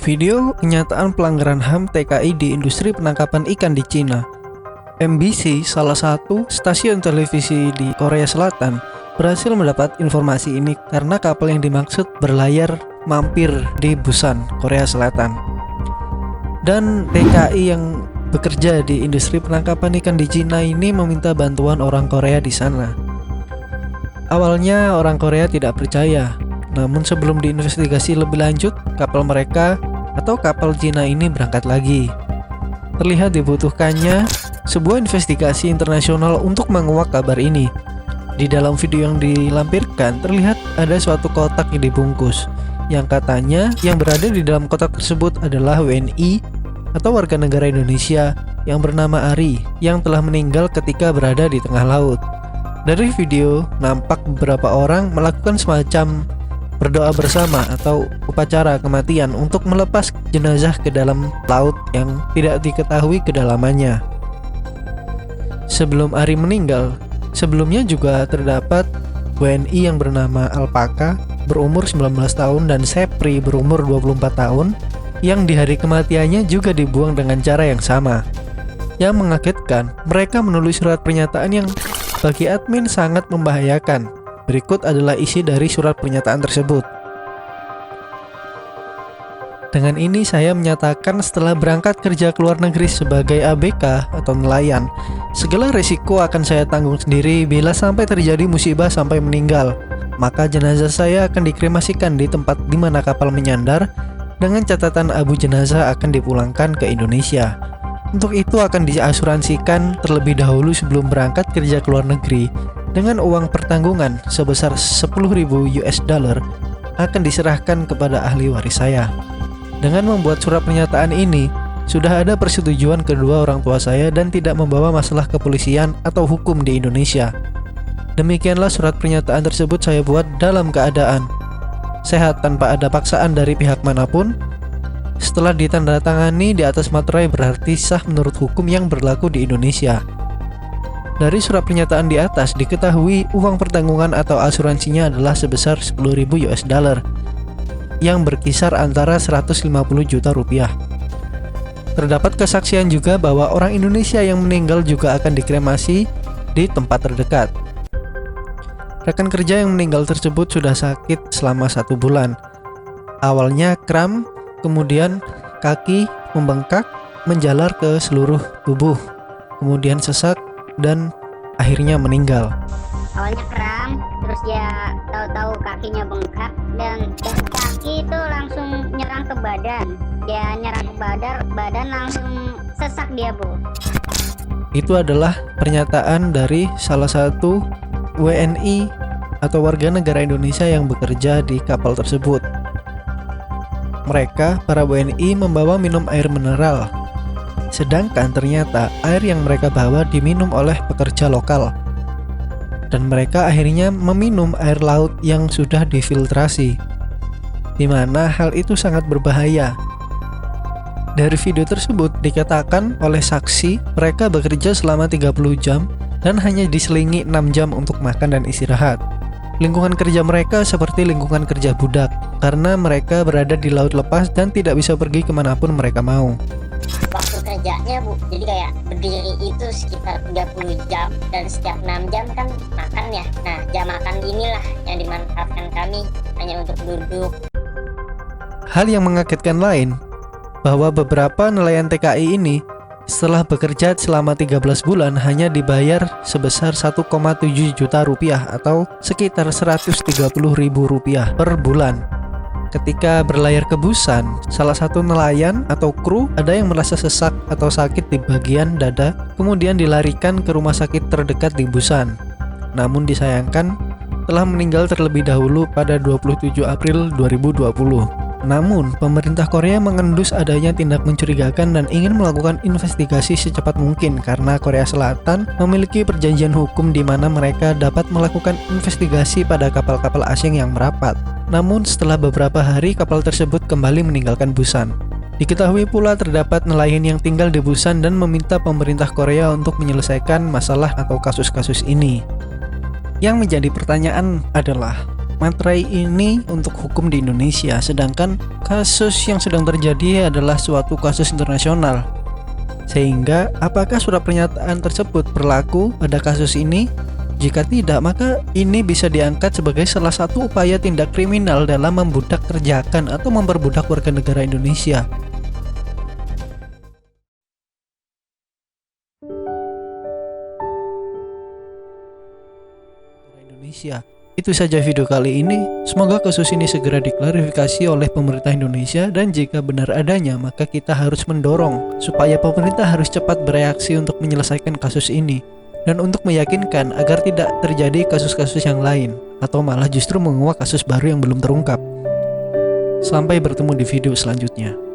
Video kenyataan pelanggaran HAM TKI di industri penangkapan ikan di Cina. MBC, salah satu stasiun televisi di Korea Selatan, berhasil mendapat informasi ini karena kapal yang dimaksud berlayar mampir di Busan, Korea Selatan. Dan TKI yang bekerja di industri penangkapan ikan di Cina ini meminta bantuan orang Korea di sana. Awalnya orang Korea tidak percaya, namun sebelum diinvestigasi lebih lanjut, kapal mereka atau kapal Cina ini berangkat lagi. Terlihat dibutuhkannya sebuah investigasi internasional untuk menguak kabar ini. Di dalam video yang dilampirkan terlihat ada suatu kotak yang dibungkus, yang katanya yang berada di dalam kotak tersebut adalah WNI atau warga negara Indonesia yang bernama Ari yang telah meninggal ketika berada di tengah laut. Dari video nampak beberapa orang melakukan semacam berdoa bersama atau upacara kematian untuk melepas jenazah ke dalam laut yang tidak diketahui kedalamannya. Sebelum Ari meninggal, sebelumnya juga terdapat WNI yang bernama Alpaka berumur 19 tahun dan Sepri berumur 24 tahun yang di hari kematiannya juga dibuang dengan cara yang sama. Yang mengagetkan, mereka menulis surat pernyataan yang bagi admin sangat membahayakan. Berikut adalah isi dari surat pernyataan tersebut. Dengan ini saya menyatakan setelah berangkat kerja ke luar negeri sebagai ABK atau nelayan, segala risiko akan saya tanggung sendiri bila sampai terjadi musibah sampai meninggal. Maka jenazah saya akan dikremasikan di tempat di mana kapal menyandar dengan catatan abu jenazah akan dipulangkan ke Indonesia. Untuk itu akan diasuransikan terlebih dahulu sebelum berangkat kerja ke luar negeri dengan uang pertanggungan sebesar 10.000 US dollar akan diserahkan kepada ahli waris saya. Dengan membuat surat pernyataan ini, sudah ada persetujuan kedua orang tua saya dan tidak membawa masalah kepolisian atau hukum di Indonesia. Demikianlah surat pernyataan tersebut saya buat dalam keadaan sehat tanpa ada paksaan dari pihak manapun. Setelah ditandatangani di atas materai berarti sah menurut hukum yang berlaku di Indonesia. Dari surat pernyataan di atas diketahui uang pertanggungan atau asuransinya adalah sebesar 10.000 US dollar yang berkisar antara 150 juta rupiah. Terdapat kesaksian juga bahwa orang Indonesia yang meninggal juga akan dikremasi di tempat terdekat. Rekan kerja yang meninggal tersebut sudah sakit selama 1 bulan. Awalnya kram, kemudian kaki membengkak, menjalar ke seluruh tubuh, kemudian sesak, dan akhirnya meninggal. Awalnya kram, terus dia tahu-tahu kakinya bengkak dan dari kaki itu langsung nyerang ke badan. Dia nyerang ke badan langsung sesak dia, Bu. Itu adalah pernyataan dari salah satu WNI atau warga negara Indonesia yang bekerja di kapal tersebut. Mereka, para WNI, membawa minum air mineral. Sedangkan ternyata air yang mereka bawa diminum oleh pekerja lokal. Dan mereka akhirnya meminum air laut yang sudah difiltrasi, di mana hal itu sangat berbahaya. Dari video tersebut dikatakan oleh saksi mereka bekerja selama 30 jam dan hanya diselingi 6 jam untuk makan dan istirahat. Lingkungan kerja mereka seperti lingkungan kerja budak karena mereka berada di laut lepas dan tidak bisa pergi kemanapun mereka mau. Waktu kerjanya, Bu, jadi kayak berdiri itu sekitar 30 jam dan setiap 6 jam kan makan ya. Nah, jam makan inilah yang dimanfaatkan kami hanya untuk duduk. Hal yang mengagetkan lain, bahwa beberapa nelayan TKI ini setelah bekerja selama 13 bulan hanya dibayar sebesar 1,7 juta rupiah atau sekitar 130.000 rupiah per bulan. Ketika berlayar ke Busan, salah satu nelayan atau kru ada yang merasa sesak atau sakit di bagian dada, kemudian dilarikan ke rumah sakit terdekat di Busan. Namun disayangkan, telah meninggal terlebih dahulu pada 27 April 2020. Namun, pemerintah Korea mengendus adanya tindak mencurigakan dan ingin melakukan investigasi secepat mungkin karena Korea Selatan memiliki perjanjian hukum di mana mereka dapat melakukan investigasi pada kapal-kapal asing yang merapat. Namun, setelah beberapa hari kapal tersebut kembali meninggalkan Busan. Diketahui pula terdapat nelayan yang tinggal di Busan dan meminta pemerintah Korea untuk menyelesaikan masalah atau kasus-kasus ini. Yang menjadi pertanyaan adalah, materai ini untuk hukum di Indonesia, sedangkan kasus yang sedang terjadi adalah suatu kasus internasional. Sehingga apakah surat pernyataan tersebut berlaku pada kasus ini? Jika tidak, maka ini bisa diangkat sebagai salah satu upaya tindak kriminal dalam membudak kerjakan atau memperbudak warga negara Indonesia. Itu saja video kali ini. Semoga kasus ini segera diklarifikasi oleh pemerintah Indonesia, dan jika benar adanya, maka kita harus mendorong supaya pemerintah harus cepat bereaksi untuk menyelesaikan kasus ini, dan untuk meyakinkan agar tidak terjadi kasus-kasus yang lain, atau malah justru menguak kasus baru yang belum terungkap. Sampai bertemu di video selanjutnya.